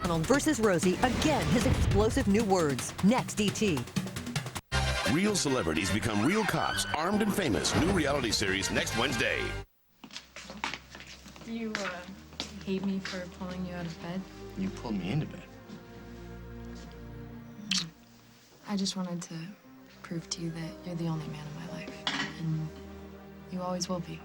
Donald versus Rosie. Again, his explosive new words. Next, ET. Real celebrities become real cops, armed and famous. New reality series next Wednesday. Do you, hate me for pulling you out of bed? You pulled me into bed. I just wanted to prove to you that you're the only man in my life. And you always will be.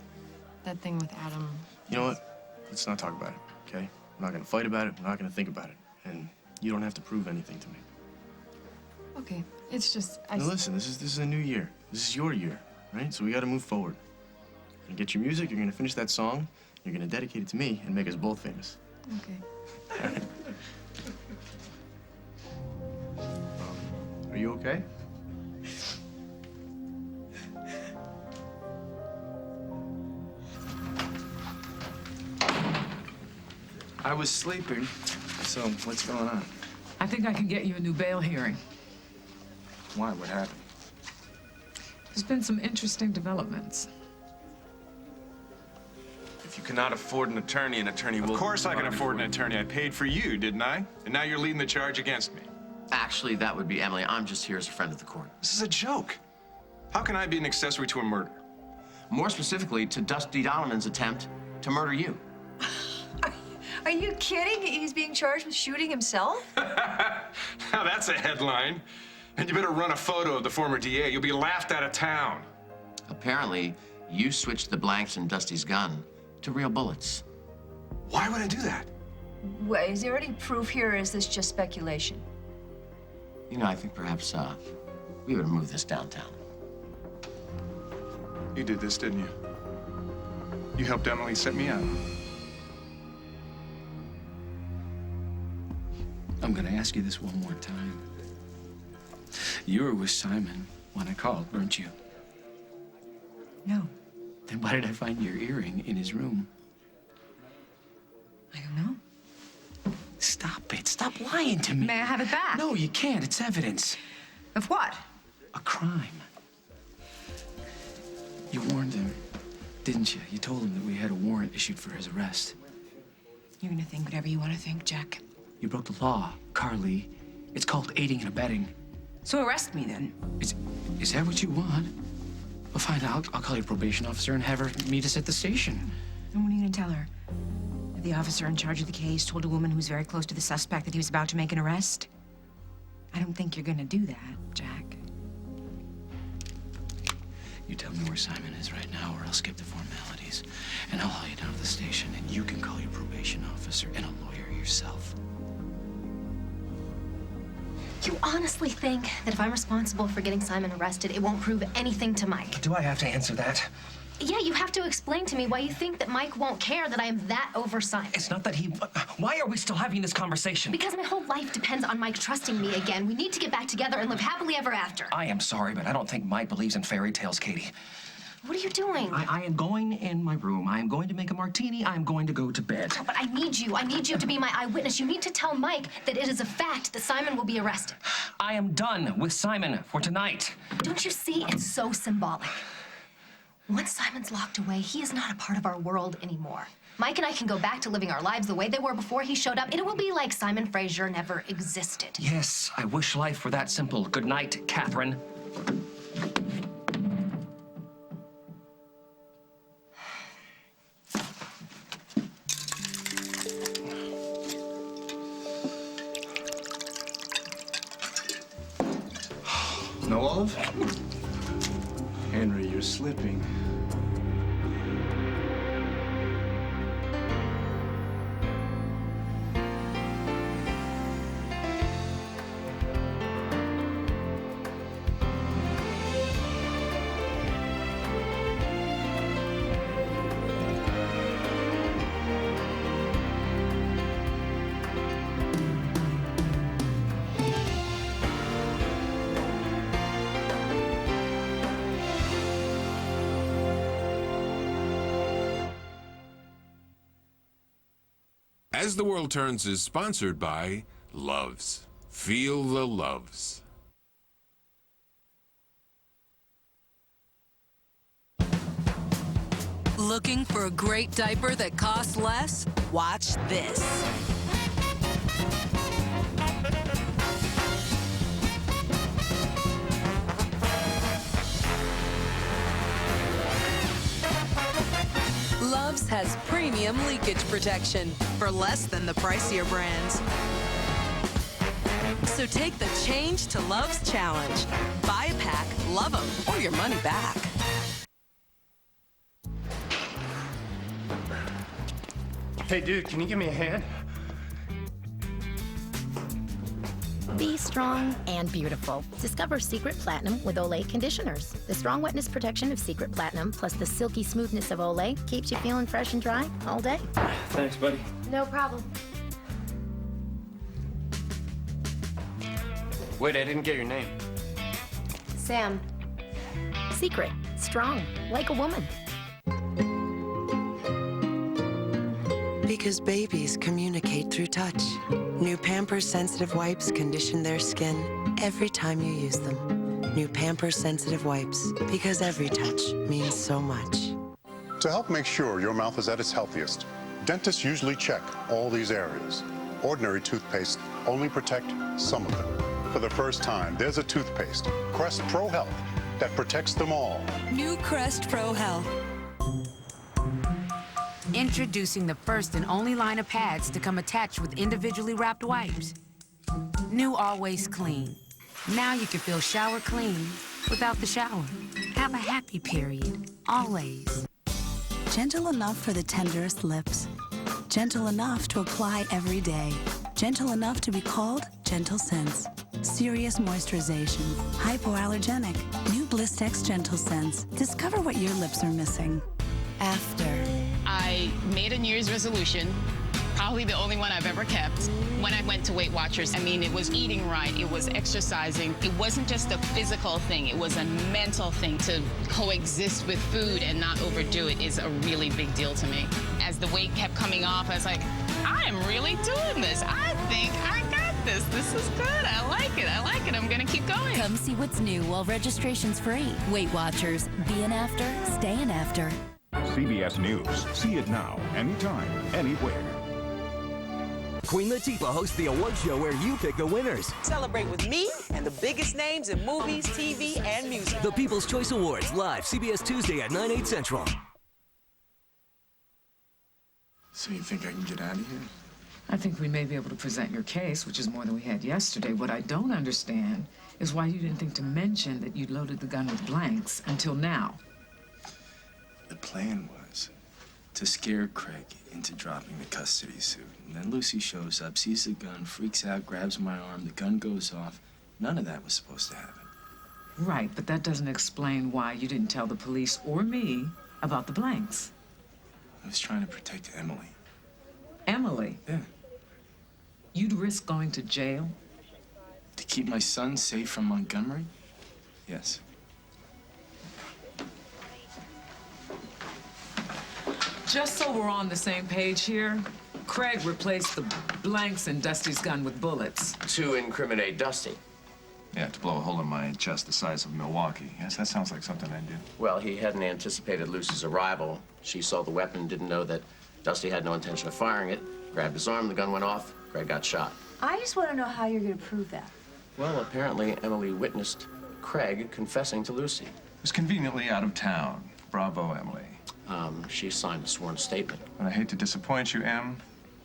That thing with Adam... You know what? Let's not talk about it, okay? I'm not gonna fight about it. I'm not gonna think about it. And you don't have to prove anything to me. Okay, it's just... Now listen, this is a new year. This is your year, right? So we gotta move forward. You're gonna get your music, you're gonna finish that song, you're gonna dedicate it to me and make us both famous. Okay. All right. Are you okay? I was sleeping, so what's going on? I think I can get you a new bail hearing. Why? What happened? There's been some interesting developments. If you cannot afford an attorney will... Of course I can afford an attorney. I paid for you, didn't I? And now you're leading the charge against me. Actually, that would be Emily. I'm just here as a friend of the court. This is a joke. How can I be an accessory to a murder? More specifically, to Dusty Donovan's attempt to murder you. Are you kidding? He's being charged with shooting himself? Now that's a headline. And you better run a photo of the former DA. You'll be laughed out of town. Apparently, you switched the blanks in Dusty's gun to real bullets. Why would I do that? Wait, is there any proof here, or is this just speculation? You know, I think perhaps, we would move this downtown. You did this, didn't you? You helped Emily set me up. I'm gonna ask you this one more time. You were with Simon when I called, weren't you? No. Then why did I find your earring in his room? I don't know. Stop it. Stop lying to me. May I have it back? No, you can't. It's evidence. Of what? A crime. You warned him, didn't you? You told him that we had a warrant issued for his arrest. You're gonna think whatever you want to think, Jack. You broke the law, Carly. It's called aiding and abetting. So arrest me, then. Is that what you want? Well, fine. I'll call your probation officer and have her meet us at the station. And what are you gonna tell her? That the officer in charge of the case told a woman who was very close to the suspect that he was about to make an arrest? I don't think you're gonna do that, Jack. You tell me where Simon is right now, or I'll skip the formalities. And I'll haul you down to the station, and you can call your probation officer and a lawyer yourself. You honestly think that if I'm responsible for getting Simon arrested, it won't prove anything to Mike? Do I have to answer that? Yeah, you have to explain to me why you think that Mike won't care that I am that over Simon. It's not that he... Why are we still having this conversation? Because my whole life depends on Mike trusting me again. We need to get back together and live happily ever after. I am sorry, but I don't think Mike believes in fairy tales, Katie. What are you doing? I am going in my room. I am going to make a martini. I am going to go to bed. Oh, but I need you. I need you to be my eyewitness. You need to tell Mike that it is a fact that Simon will be arrested. I am done with Simon for tonight. Don't you see? It's so symbolic. Once Simon's locked away, he is not a part of our world anymore. Mike and I can go back to living our lives the way they were before he showed up, and it will be like Simon Fraser never existed. Yes, I wish life were that simple. Good night, Catherine. No olive? Henry, you're slipping. As the World Turns is sponsored by Loves. Feel the loves. Looking for a great diaper that costs less? Watch this. has premium leakage protection for less than the pricier brands. So take the change to Love's challenge. Buy a pack, love them, or your money back. Hey, dude, can you give me a hand? Be strong and beautiful. Discover Secret Platinum with Olay conditioners. The strong wetness protection of Secret Platinum plus the silky smoothness of Olay keeps you feeling fresh and dry all day. Thanks, buddy. No problem. Wait, I didn't get your name. Sam. Secret. Strong. Like a woman. Because babies communicate through touch. New Pampers Sensitive Wipes condition their skin every time you use them. New Pampers Sensitive Wipes, because every touch means so much. To help make sure your mouth is at its healthiest, dentists usually check all these areas. Ordinary toothpaste only protect some of them. For the first time, there's a toothpaste, Crest Pro Health, that protects them all. New Crest Pro Health. Introducing the first and only line of pads to come attached with individually wrapped wipes. New Always Clean. Now you can feel shower clean without the shower. Have a happy period, always. Gentle enough for the tenderest lips. Gentle enough to apply every day. Gentle enough to be called Gentle Sense. Serious moisturization. Hypoallergenic. New Blistex Gentle Sense. Discover what your lips are missing. After. I made a New Year's resolution, probably the only one I've ever kept. When I went to Weight Watchers, I mean, it was eating right, it was exercising. It wasn't just a physical thing, it was a mental thing. To coexist with food and not overdo it is a really big deal to me. As the weight kept coming off, I was like, I am really doing this. I think I got this. This is good. I like it. I like it. I'm going to keep going. Come see what's new while registration's free. Weight Watchers. Be an after, stay an after. CBS News. See it now, anytime, anywhere. Queen Latifah hosts the award show where you pick the winners. Celebrate with me and the biggest names in movies, TV, and music. The People's Choice Awards, live CBS Tuesday at 9, 8 Central. So you think I can get out of here? I think we may be able to present your case, which is more than we had yesterday. What I don't understand is why you didn't think to mention that you'd loaded the gun with blanks until now. The plan was to scare Craig into dropping the custody suit. And then Lucy shows up, sees the gun, freaks out, grabs my arm, the gun goes off. None of that was supposed to happen. Right, but that doesn't explain why you didn't tell the police or me about the blanks. I was trying to protect Emily. Emily? Yeah. You'd risk going to jail? To keep my son safe from Montgomery? Yes. Just so we're on the same page here, Craig replaced the blanks in Dusty's gun with bullets. To incriminate Dusty. Yeah, to blow a hole in my chest the size of Milwaukee. Yes, that sounds like something I'd do. Well, he hadn't anticipated Lucy's arrival. She saw the weapon, didn't know that Dusty had no intention of firing it, grabbed his arm, the gun went off, Craig got shot. I just want to know how you're going to prove that. Well, apparently Emily witnessed Craig confessing to Lucy. Was conveniently out of town. Bravo, Emily. She signed a sworn statement. And I hate to disappoint you, Em,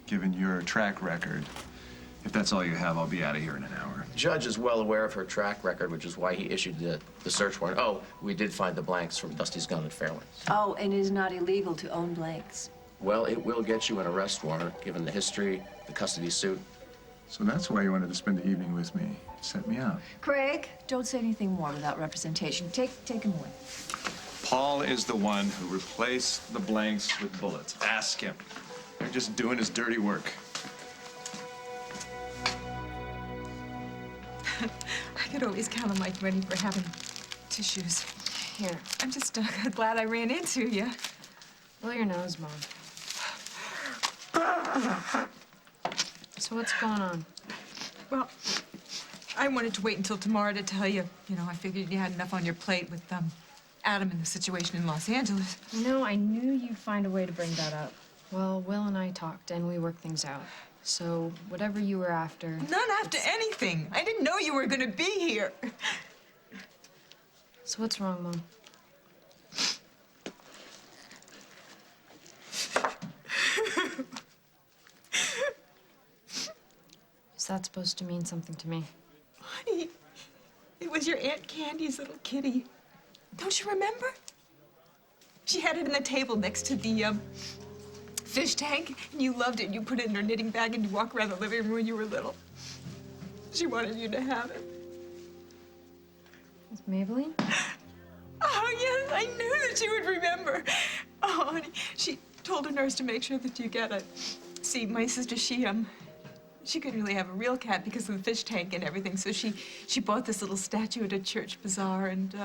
given your track record. If that's all you have, I'll be out of here in an hour. The judge is well aware of her track record, which is why he issued the search warrant. Oh, we did find the blanks from Dusty's gun at Fairlands. Oh, and it is not illegal to own blanks. Well, it will get you an arrest warrant, given the history, the custody suit. So that's why you wanted to spend the evening with me. Set me up. Craig, don't say anything more without representation. Take him away. Paul is the one who replaced the blanks with bullets. Ask him. They're just doing his dirty work. I could always count on Mike Rennie for having tissues. Here. I'm just glad I ran into you. Blow your nose, Mom. So what's going on? Well, I wanted to wait until tomorrow to tell you. You know, I figured you had enough on your plate with Adam and the situation in Los Angeles. No, I knew you'd find a way to bring that up. Well, Will and I talked, and we worked things out. So whatever you were after... None after anything. I didn't know you were going to be here. So what's wrong, Mom? What's that supposed to mean something to me? Honey, it was your Aunt Candy's little kitty. Don't you remember? She had it in the table next to the fish tank, and you loved it. You put it in her knitting bag, and you walk around the living room when you were little. She wanted you to have it. It's Maybelline? Oh, yes, I knew that you would remember. Oh, honey, she told a nurse to make sure that you get it. See, my sister, she couldn't really have a real cat because of the fish tank and everything, so she bought this little statue at a church bazaar, and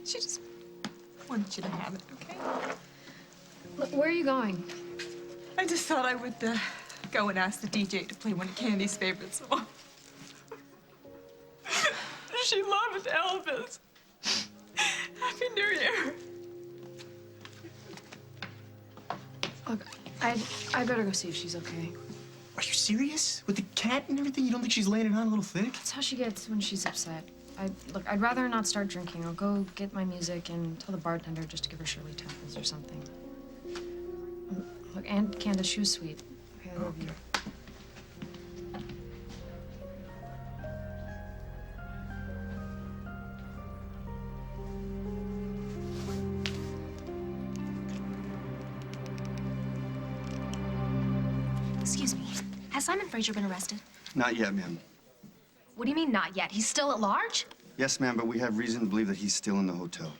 she just wanted you to have it, okay? Look, where are you going? I just thought I would go and ask the DJ to play one of Candy's favorite songs. She loved Elvis. Happy New Year. Look, I better go see if she's okay. Are you serious? With the cat and everything? You don't think she's laying it on a little thick? That's how she gets when she's upset. Look, I'd rather not start drinking. I'll go get my music and tell the bartender just to give her Shirley Temples or something. Look, Aunt Candace, she was sweet. Okay, I love you. Excuse me. Has Simon Fraser been arrested? Not yet, ma'am. What do you mean, not yet? He's still at large? Yes, ma'am, but we have reason to believe that he's still in the hotel.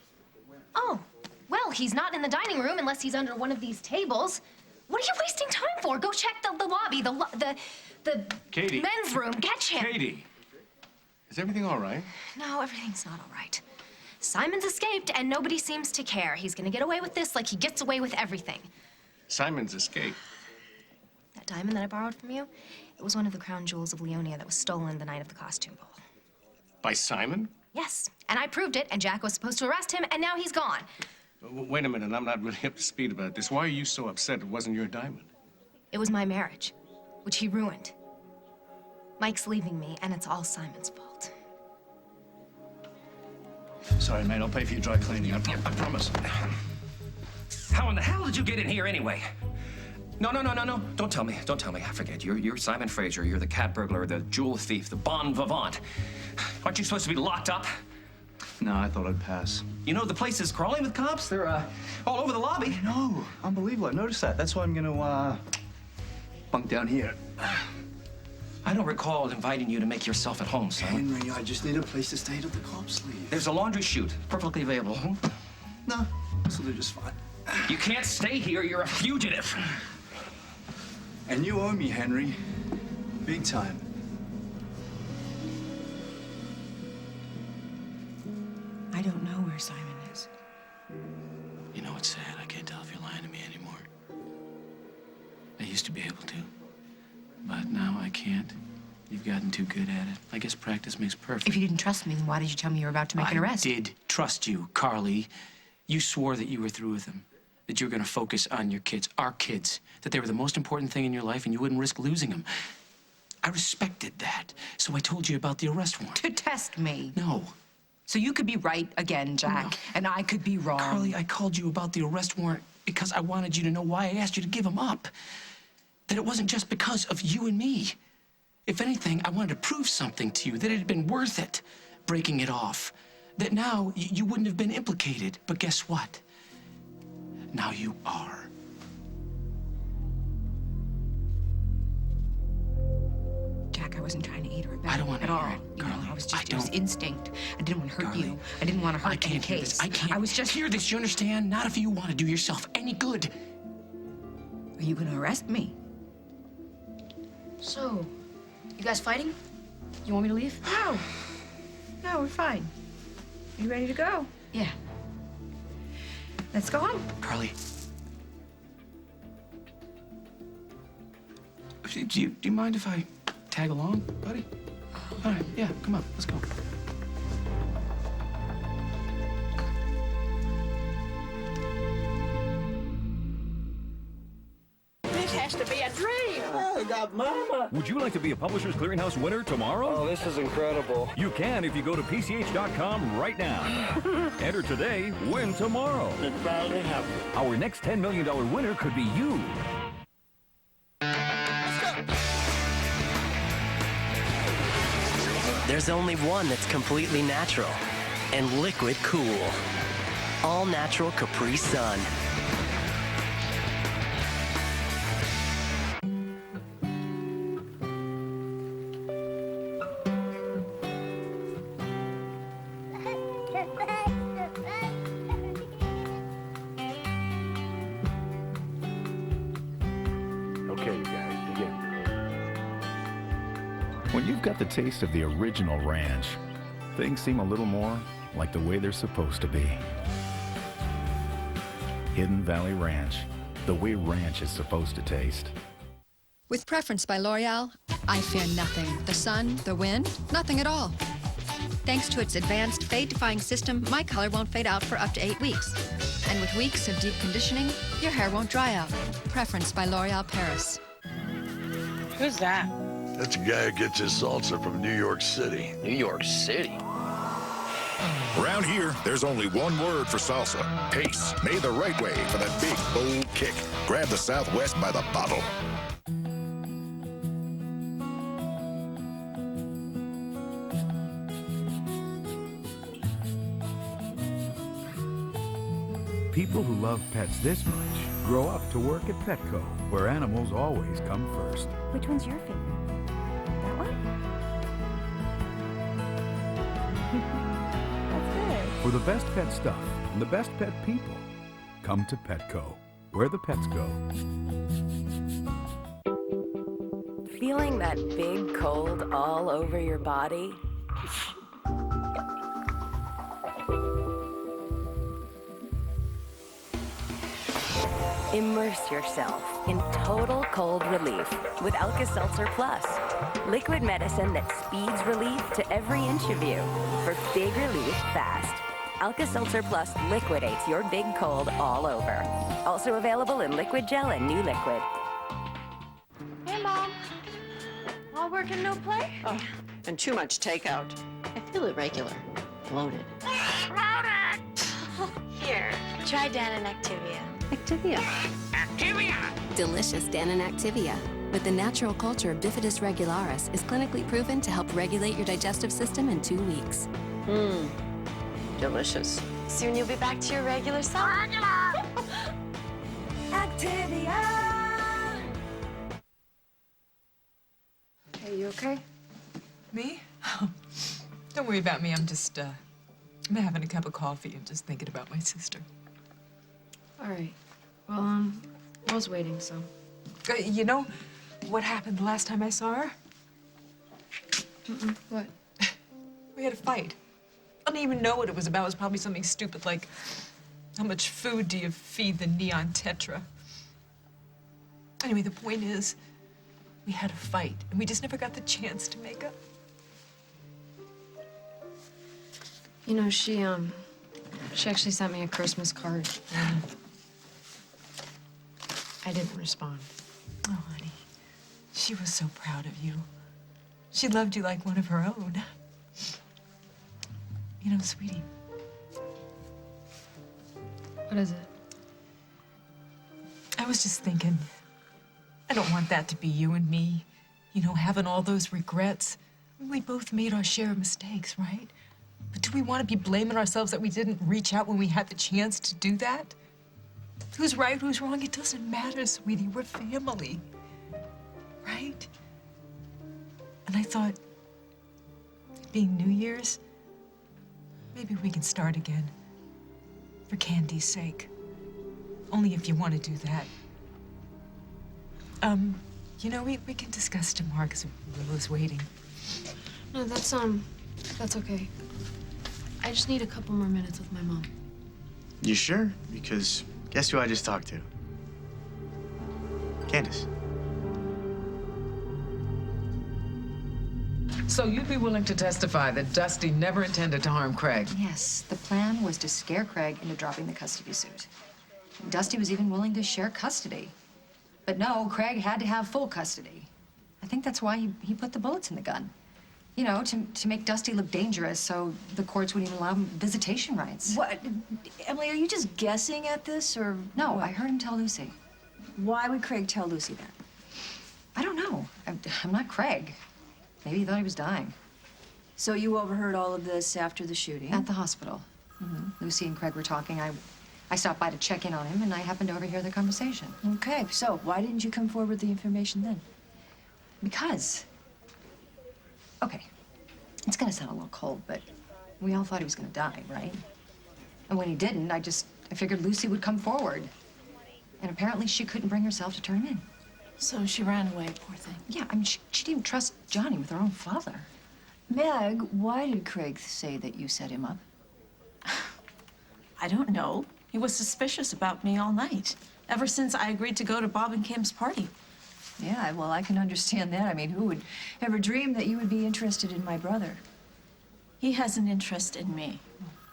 Oh, well, he's not in the dining room unless he's under one of these tables. What are you wasting time for? Go check the lobby, the Katie. men's room. Catch him. Katie, is everything all right? No, everything's not all right. Simon's escaped, and nobody seems to care. He's gonna get away with this like he gets away with everything. Simon's escape. That diamond that I borrowed from you, it was one of the crown jewels of Leonia that was stolen the night of the costume ball. By Simon? Yes, and I proved it, and Jack was supposed to arrest him, and now he's gone. Wait a minute, I'm not really up to speed about this. Why are you so upset it wasn't your diamond? It was my marriage, which he ruined. Mike's leaving me, and it's all Simon's fault. Sorry, mate, I'll pay for your dry cleaning, I promise. How in the hell did you get in here anyway? No. Don't tell me. I forget. You're Simon Fraser. You're the cat burglar, the jewel thief, the bon vivant. Aren't you supposed to be locked up? No, I thought I'd pass. You know, the place is crawling with cops. They're all over the lobby. No, unbelievable. I noticed that. That's why I'm gonna, bunk down here. I don't recall inviting you to make yourself at home, Simon. Henry, I just need a place to stay till the cops leave. There's a laundry chute, perfectly available. No, this'll do just fine. You can't stay here. You're a fugitive. And you owe me, Henry. Big time. I don't know where Simon is. You know what's sad? I can't tell if you're lying to me anymore. I used to be able to, but now I can't. You've gotten too good at it. I guess practice makes perfect. If you didn't trust me, then why did you tell me you were about to make an arrest? I did trust you, Carly. You swore that you were through with them, that you were going to focus on your kids, our kids, that they were the most important thing in your life and you wouldn't risk losing them. I respected that, so I told you about the arrest warrant. To test me. No. So you could be right again, Jack, No. and I could be wrong. Carly, I called you about the arrest warrant because I wanted you to know why I asked you to give them up. That it wasn't just because of you and me. If anything, I wanted to prove something to you, that it had been worth it, breaking it off. That now you wouldn't have been implicated. But guess what? Now you are. Jack, I wasn't trying to aid or abet I don't want to at all. hear it, Carly. I was just, it was instinct. I didn't want to hurt you. I didn't want to hurt I can't any hear this. case. I can't I was just hear this, you understand? Not if you want to do yourself any good. Are you going to arrest me? So, you guys fighting? You want me to leave? No. No, we're fine. You ready to go? Yeah. Let's go home. Carly. Do you mind if I tag along, buddy? All right, yeah, come on, let's go. This has to be a dream. Oh, God, Mama. Would you like to be a Publishers Clearinghouse winner tomorrow? Oh, this is incredible. You can if you go to PCH.com right now. Enter today, win tomorrow. It finally happened. Our next $10 million winner could be you. there's only one that's completely natural and liquid cool. All natural Capri Sun. Okay, you guys, begin. When you've got the taste of the original ranch, things seem a little more like the way they're supposed to be. Hidden Valley Ranch, the way ranch is supposed to taste. With Preference by L'Oreal, I fear nothing. The sun, the wind, nothing at all. Thanks to its advanced fade-defying system, my color won't fade out for up to 8 weeks. And with weeks of deep conditioning, your hair won't dry out. Preference by L'Oreal Paris. Who's that? That's a guy who gets his salsa from New York City. New York City? Around here, there's only one word for salsa. Pace. Made the right way for that big, bold kick. Grab the Southwest by the bottle. People who love pets this much grow up to work at Petco, where animals always come first. Which one's your favorite? That one? That's good. For the best pet stuff and the best pet people, come to Petco, where the pets go. Feeling that big cold all over your body? Immerse yourself in total cold relief with Alka-Seltzer Plus. Liquid medicine that speeds relief to every inch of you for big relief fast. Alka-Seltzer Plus liquidates your big cold all over. Also available in liquid gel and new liquid. Hey, Mom. All work and no play? Oh, and too much takeout. I feel irregular. Bloated. Here, try Dan and Activia. Activia. Delicious Dan and Activia, with the natural culture of Bifidus regularis, is clinically proven to help regulate your digestive system in 2 weeks. Delicious. Soon you'll be back to your regular self. Activia! Hey, you okay? Me? Don't worry about me. I'm just, I'm having a cup of coffee and just thinking about my sister. All right. Well, I was waiting, so. You know what happened the last time I saw her? What? We had a fight. I don't even know what it was about. It was probably something stupid like, how much food do you feed the neon tetra? Anyway, the point is, we had a fight, and we just never got the chance to make up. You know, she actually sent me a Christmas card. And I didn't respond. Oh, honey, she was so proud of you. She loved you like one of her own. You know, sweetie. What is it? I was just thinking, I don't want that to be you and me, you know, having all those regrets. We both made our share of mistakes, right? But do we want to be blaming ourselves that we didn't reach out when we had the chance to do that? Who's right, who's wrong, it doesn't matter, sweetie. We're family, right? And I thought, being New Year's, maybe we can start again. For Candy's sake. Only if you want to do that. You know, we can discuss tomorrow because Willow's waiting. No, that's okay. I just need a couple more minutes with my mom. You sure? Because guess who I just talked to? Candace. So you'd be willing to testify that Dusty never intended to harm Craig? Yes, the plan was to scare Craig into dropping the custody suit. Dusty was even willing to share custody. But no, Craig had to have full custody. I think that's why he put the bullets in the gun. You know, to make Dusty look dangerous so the courts wouldn't even allow him visitation rights. What? Emily, are you just guessing at this, or? No, what? I heard him tell Lucy. Why would Craig tell Lucy that? I don't know. I'm not Craig. Maybe he thought he was dying. So you overheard all of this after the shooting? At the hospital. Lucy and Craig were talking. I stopped by to check in on him, and I happened to overhear the conversation. Okay, so why didn't you come forward with the information then? Because... Okay, it's gonna sound a little cold, but we all thought he was gonna die, right? And when he didn't, I figured Lucy would come forward. And apparently she couldn't bring herself to turn him in. So she ran away, poor thing. Yeah, I mean, she didn't even trust Johnny with her own father. Meg, why did Craig say that you set him up? I don't know. He was suspicious about me all night, ever since I agreed to go to Bob and Kim's party. Yeah, well, I can understand that. I mean, who would ever dream that you would be interested in my brother? He has an interest in me.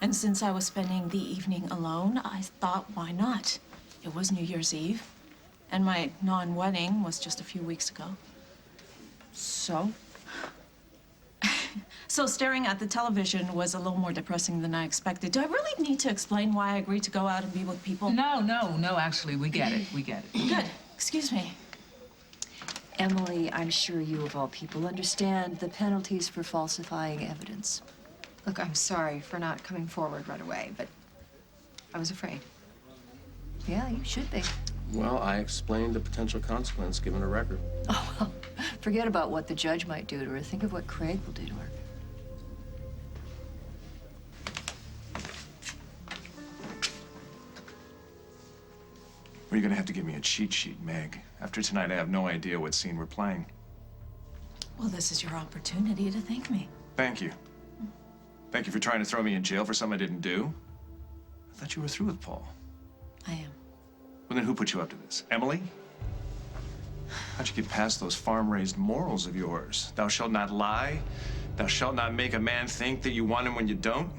And since I was spending the evening alone, I thought, why not? It was New Year's Eve, and my non-wedding was just a few weeks ago. So? So staring at the television was a little more depressing than I expected. Do I really need to explain why I agreed to go out and be with people? No, actually, we get it. We get it. Good. Excuse me. Emily, I'm sure you, of all people, understand the penalties for falsifying evidence. Look, I'm sorry for not coming forward right away, but I was afraid. Yeah, you should be. Well, I explained the potential consequence given a record. Oh, well, forget about what the judge might do to her. Think of what Craig will do to her. Well, you're gonna have to give me a cheat sheet, Meg. After tonight, I have no idea what scene we're playing. Well, this is your opportunity to thank me. Thank you. Thank you for trying to throw me in jail for something I didn't do. I thought you were through with Paul. I am. Well, then who put you up to this? Emily? How'd you get past those farm-raised morals of yours? Thou shalt not lie. Thou shalt not make a man think that you want him when you don't.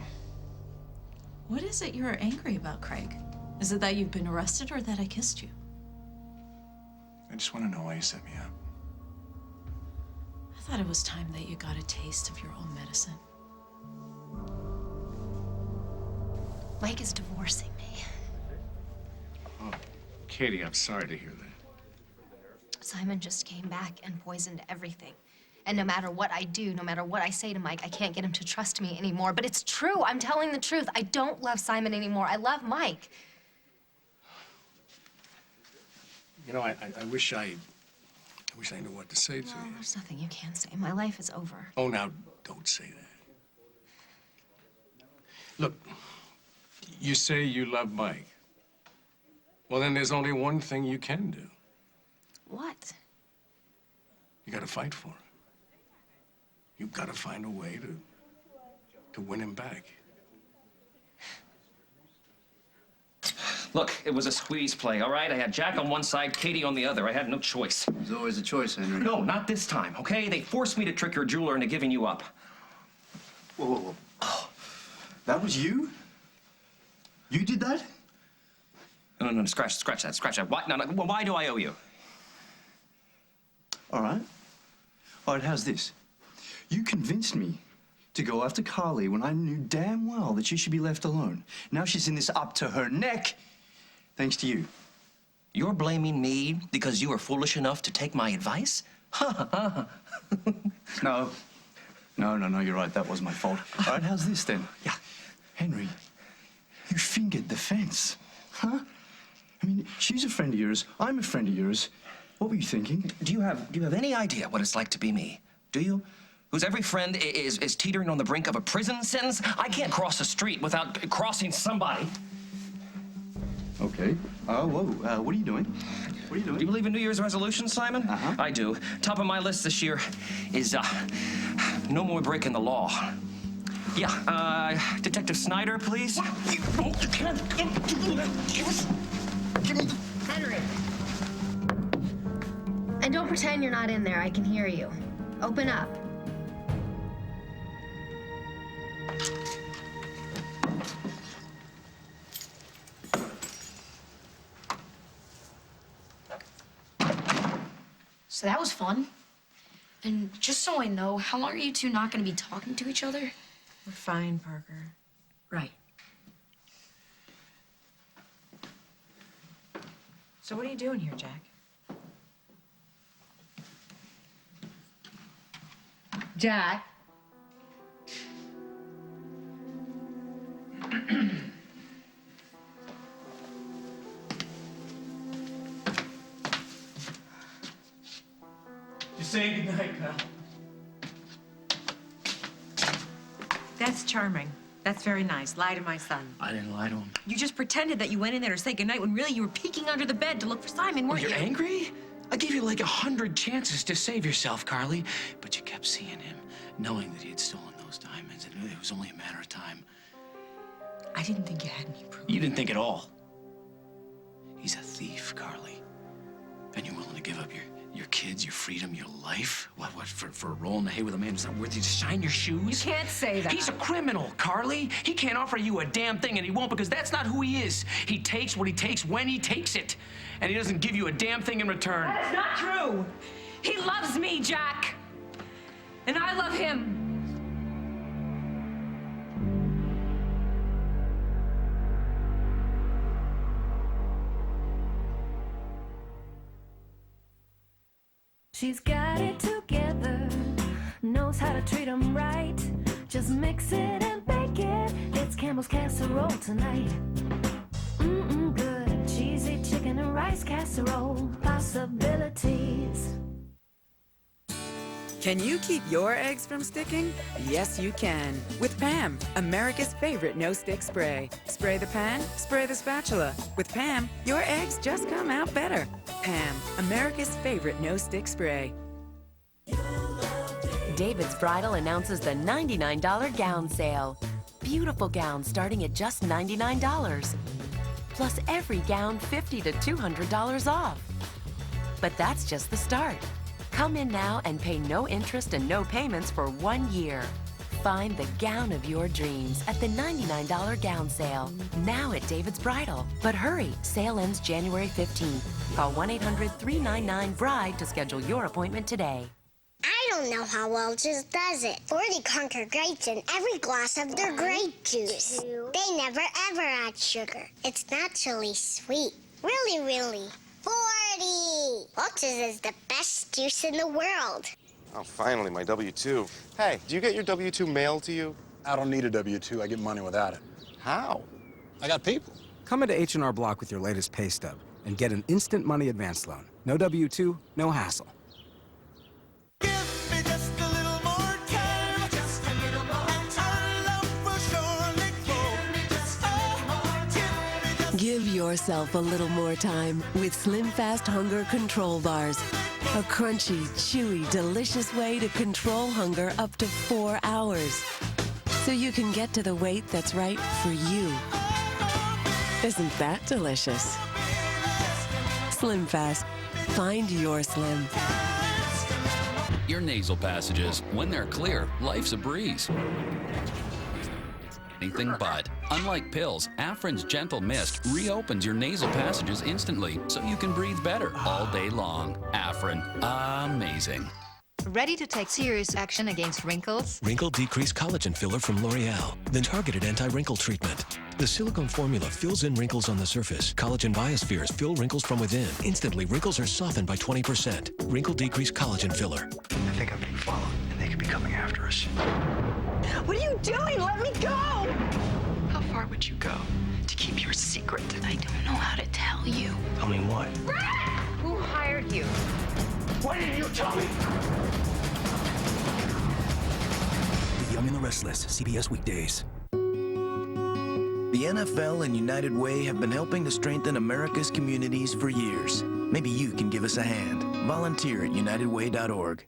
What is it you're angry about, Craig? Is it that you've been arrested or that I kissed you? I just want to know why you set me up. I thought it was time that you got a taste of your own medicine. Mike is divorcing me. Oh, Katie, I'm sorry to hear that. Simon just came back and poisoned everything. And no matter what I do, no matter what I say to Mike, I can't get him to trust me anymore. But it's true. I'm telling the truth. I don't love Simon anymore. I love Mike. You know, I wish I knew what to say to Well, you. there's nothing you can say. My life is over. Oh, now, don't say that. Look, you say you love Mike. Well, then there's only one thing you can do. What? You gotta fight for him. You've gotta find a way to win him back. Look, it was a squeeze play, all right? I had Jack on one side, Katie on the other. I had no choice. There's always a choice, Henry. No, not this time, okay? They forced me to trick your jeweler into giving you up. Whoa, whoa, whoa. Oh, that was you? You did that? No, scratch that. What? No, why do I owe you? All right, how's this? You convinced me to go after Carly when I knew damn well that she should be left alone. Now she's in this up to her neck, thanks to you. You're blaming me because you were foolish enough to take my advice? No, you're right. That was my fault. All right, how's this then? Yeah. Henry, you fingered the fence, huh? I mean, she's a friend of yours. I'm a friend of yours. What were you thinking? Do you have any idea what it's like to be me? Do you? Whose every friend is teetering on the brink of a prison sentence? I can't cross the street without crossing somebody. Okay. Whoa. What are you doing? What are you doing? Do you believe in New Year's resolutions, Simon? Uh-huh. I do. Top of my list this year is no more breaking the law. Yeah, Detective Snyder, please. You can't. Give me the... Henry. And don't pretend you're not in there. I can hear you. Open up. So that was fun. And just so I know, how long are you two not going to be talking to each other? We're fine, Parker. Right. So what are you doing here, Jack? Jack, That's charming. That's very nice. Lie to my son. I didn't lie to him. You just pretended that you went in there to say goodnight when really you were peeking under the bed to look for Simon, weren't you? You're angry? I gave you like 100 chances to save yourself, Carly. But you kept seeing him, knowing that he had stolen those diamonds, and it was only a matter of time. I didn't think you had any proof. You didn't think at all. He's a thief, Carly. And you're willing to give up your kids, your freedom, your life? What, for a roll in the hay with a man who's not worthy to shine your shoes? You can't say that. He's a criminal, Carly. He can't offer you a damn thing, and he won't, because that's not who he is. He takes what he takes when he takes it. And he doesn't give you a damn thing in return. That is not true. He loves me, Jack. And I love him. She's got it together, knows how to treat 'em right. Just mix it and bake it. It's Campbell's casserole tonight. Good. Cheesy chicken and rice casserole. Possibilities. Can you keep your eggs from sticking? Yes, you can. With Pam, America's favorite no-stick spray. Spray the pan, spray the spatula. With Pam, your eggs just come out better. Pam, America's favorite no-stick spray. David's Bridal announces the $99 gown sale. Beautiful gowns starting at just $99. Plus every gown $50 to $200 off. But that's just the start. Come in now and pay no interest and no payments for 1 year. Find the gown of your dreams at the $99 gown sale, now at David's Bridal. But hurry, sale ends January 15th. Call 1-800-399-BRIDE to schedule your appointment today. I don't know how Welch's does it. 40 Conquer grapes in every glass of their grape juice. They never ever add sugar. It's naturally sweet. Really, really. 40! Welch's is the best juice in the world. Oh, finally, my W-2. Hey, do you get your W-2 mailed to you? I don't need a W-2. I get money without it. How? I got people. Come into H&R Block with your latest pay stub and get an instant money advance loan. No W-2, no hassle. Give yourself a little more time with Slim Fast Hunger Control Bars. A crunchy, chewy, delicious way to control hunger up to 4 hours. So you can get to the weight that's right for you. Isn't that delicious? Slim Fast. Find your Slim. Your nasal passages, when they're clear, life's a breeze. Anything but. Unlike pills, Afrin's Gentle Mist reopens your nasal passages instantly so you can breathe better all day long. Afrin. Amazing. Ready to take serious action against wrinkles? Wrinkle Decrease Collagen Filler from L'Oreal. Then targeted anti-wrinkle treatment. The silicone formula fills in wrinkles on the surface. Collagen biospheres fill wrinkles from within. Instantly, wrinkles are softened by 20%. Wrinkle Decrease Collagen Filler. I think I'm being followed, and they could be coming after us. What are you doing? Let me go! How far would you go to keep your secret? I don't know how to tell you. Tell me what? Who hired you? Why didn't you tell me? The Young and the Restless, CBS weekdays. The NFL and United Way have been helping to strengthen America's communities for years. Maybe you can give us a hand. Volunteer at unitedway.org.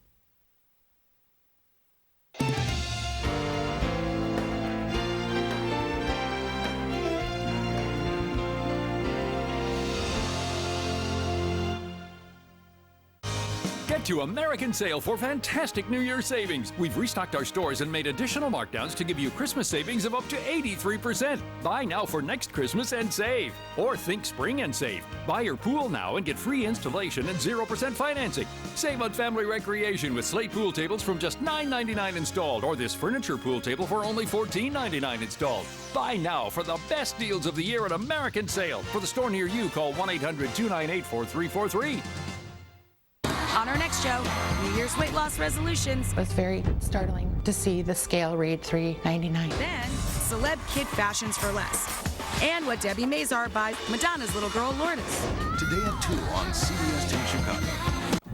Get to American Sale for fantastic New Year savings. We've restocked our stores and made additional markdowns to give you Christmas savings of up to 83%. Buy now for next Christmas and save. Or think spring and save. Buy your pool now and get free installation and 0% financing. Save on family recreation with Slate pool tables from just $9.99 installed, or this furniture pool table for only $14.99 installed. Buy now for the best deals of the year at American Sale. For the store near you, call 1-800-298-4343. On our next show, New Year's weight loss resolutions. It was very startling to see the scale read $3.99. Then, celeb kid fashions for less. And what Debbie Mazar buys Madonna's little girl, Lourdes. Today at 2 on CBS 2 Chicago.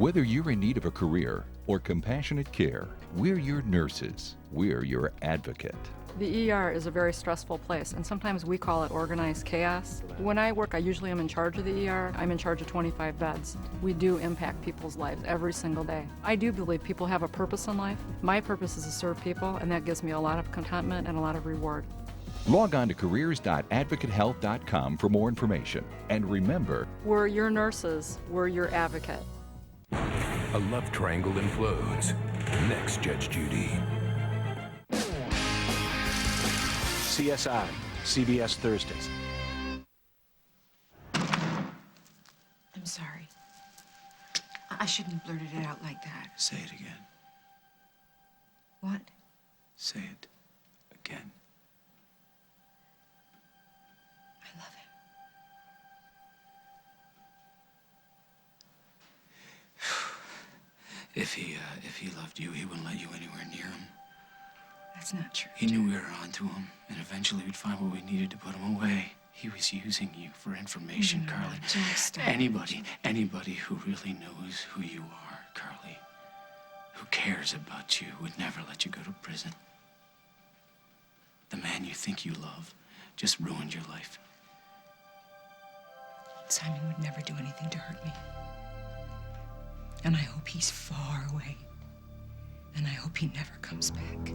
Whether you're in need of a career or compassionate care, we're your nurses. We're your advocate. The ER is a very stressful place, and sometimes we call it organized chaos. When I work, I usually am in charge of the ER. I'm in charge of 25 beds. We do impact people's lives every single day. I do believe people have a purpose in life. My purpose is to serve people, and that gives me a lot of contentment and a lot of reward. Log on to careers.advocatehealth.com for more information. And remember, we're your nurses. We're your advocate. A love triangle implodes. Next, Judge Judy. CSI, CBS Thursdays. I'm sorry. I shouldn't have blurted it out like that. Say it again. What? Say it again. I love him. If he loved you, he wouldn't let you anywhere near him. That's not true. He knew we were onto him, and eventually we'd find what we needed to put him away. He was using you for information, Carly. Jack, stop. Anybody who really knows who you are, Carly, who cares about you, would never let you go to prison. The man you think you love just ruined your life. Simon would never do anything to hurt me. And I hope he's far away. And I hope he never comes back.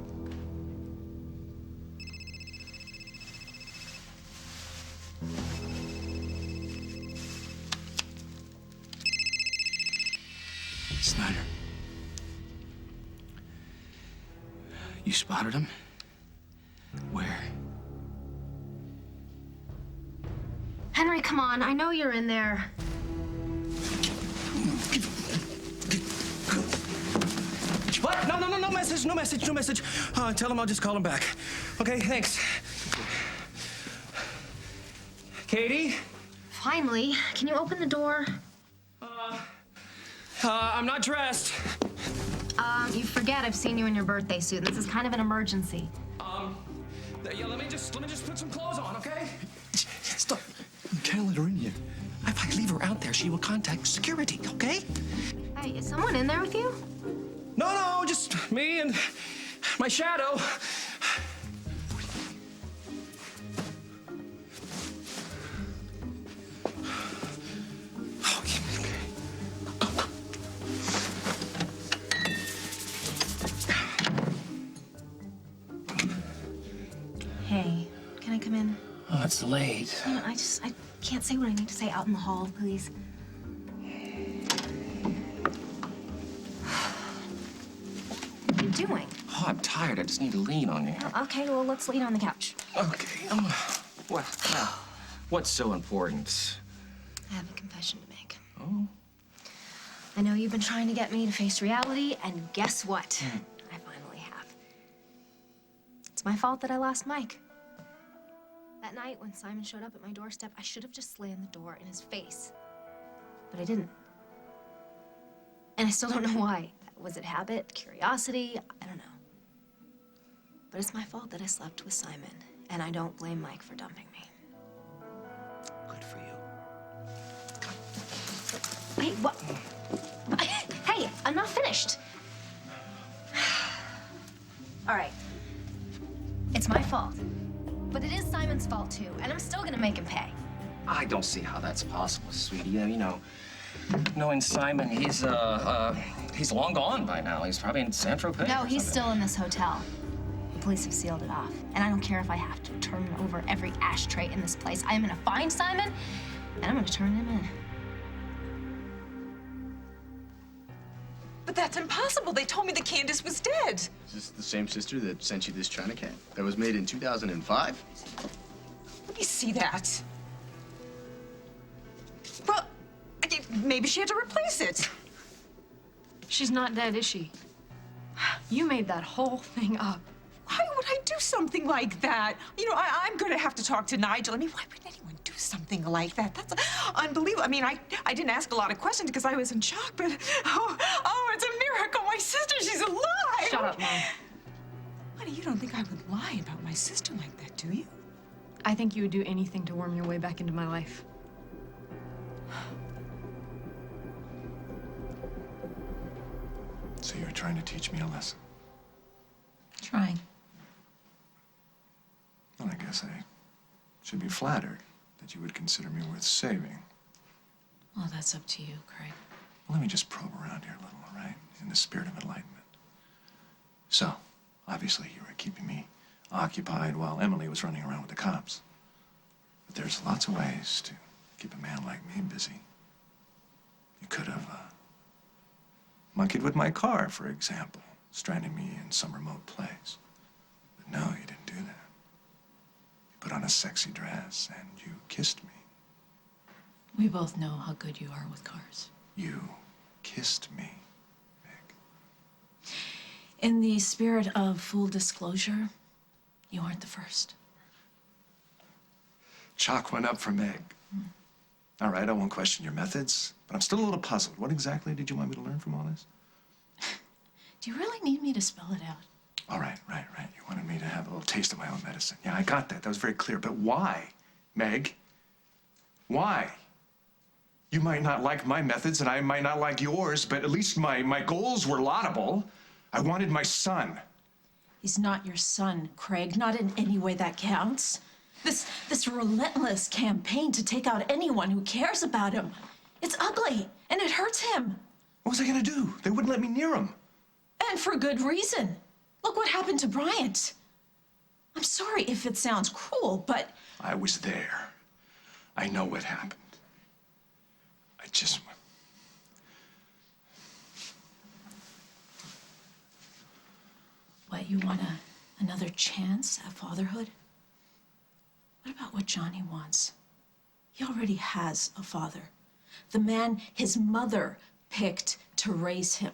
Snyder. You spotted him? Where? Henry, come on. I know you're in there. What? No message. Tell him I'll just call him back. Okay, thanks. Katie? Finally. Can you open the door? I'm not dressed. You forget I've seen you in your birthday suit, and this is kind of an emergency. Yeah, let me just put some clothes on, okay? Stop. You can't let her in here. If I leave her out there, she will contact security, okay? Hey, is someone in there with you? No, just me and my shadow. Hey, can I come in? Oh, it's late. I can't say what I need to say out in the hall, please. What are you doing? Oh, I'm tired. I just need to lean on you. Okay, well, let's lean on the couch. Okay. What's so important? I have a confession to make. Oh? I know you've been trying to get me to face reality, and guess what? I finally have. It's my fault that I lost Mike. That night when Simon showed up at my doorstep, I should have just slammed the door in his face. But I didn't. And I still don't know why. Was it habit, curiosity? I don't know. But it's my fault that I slept with Simon, and I don't blame Mike for dumping me. Good for you. Hey, what? Hey, I'm not finished. All right. It's my fault. But it is Simon's fault, too, and I'm still gonna make him pay. I don't see how that's possible, sweetie. You know, knowing Simon, he's long gone by now. He's probably in San Tropez. No, he's still in this hotel. The police have sealed it off. And I don't care if I have to turn over every ashtray in this place. I'm gonna find Simon, and I'm gonna turn him in. But that's impossible. They told me that Candace was dead. Is this the same sister that sent you this China cat that was made in 2005? Let me see that. Well, maybe she had to replace it. She's not dead, is she? You made that whole thing up. Why would I do something like that? You know, I'm going to have to talk to Nigel. I mean, why would anyone do something like that? That's unbelievable. I mean, I didn't ask a lot of questions because I was in shock, but oh, it's a miracle. My sister, she's alive. Shut up, Mom. Honey, you don't think I would lie about my sister like that, do you? I think you would do anything to worm your way back into my life. trying to teach me a lesson? Trying. Well, I guess I should be flattered that you would consider me worth saving. Well, that's up to you, Craig. Well, let me just probe around here a little, all right? In the spirit of enlightenment. So, obviously, you were keeping me occupied while Emily was running around with the cops. But there's lots of ways to keep a man like me busy. You could have monkeyed with my car, for example, stranding me in some remote place. But no, you didn't do that. You put on a sexy dress and you kissed me. We both know how good you are with cars. You kissed me. In the spirit of full disclosure, you aren't the first. Chalk went up for Meg. All right, I won't question your methods, but I'm still a little puzzled. What exactly did you want me to learn from all this? Do you really need me to spell it out? All right, right. You wanted me to have a little taste of my own medicine. Yeah, I got that. That was very clear. But why, Meg? Why? You might not like my methods, and I might not like yours, but at least my goals were laudable. I wanted my son. He's not your son, Craig. Not in any way that counts. This relentless campaign to take out anyone who cares about him. It's ugly, and it hurts him. What was I gonna do? They wouldn't let me near him. And for good reason. Look what happened to Bryant. I'm sorry if it sounds cruel, but... I was there. I know what happened. I just... What, you want another chance at fatherhood? What about what Johnny wants? He already has a father. The man his mother picked to raise him.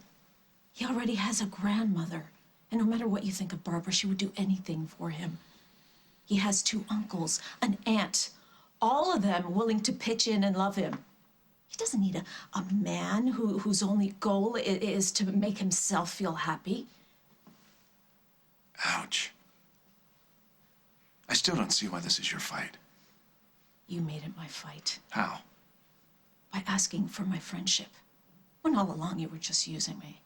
He already has a grandmother. And no matter what you think of Barbara, she would do anything for him. He has 2 uncles, an aunt, all of them willing to pitch in and love him. He doesn't need a man whose only goal is to make himself feel happy. Ouch. I still don't see why this is your fight. You made it my fight. How? By asking for my friendship. When all along you were just using me.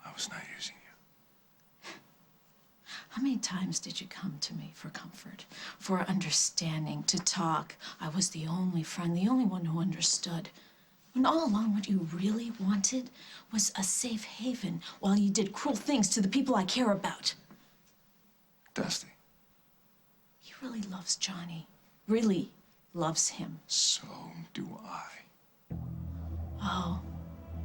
I was not using you. How many times did you come to me for comfort, for understanding, to talk? I was the only friend, the only one who understood. When all along what you really wanted was a safe haven while you did cruel things to the people I care about. Dusty. He really loves Johnny. Really loves him. So do I. Oh,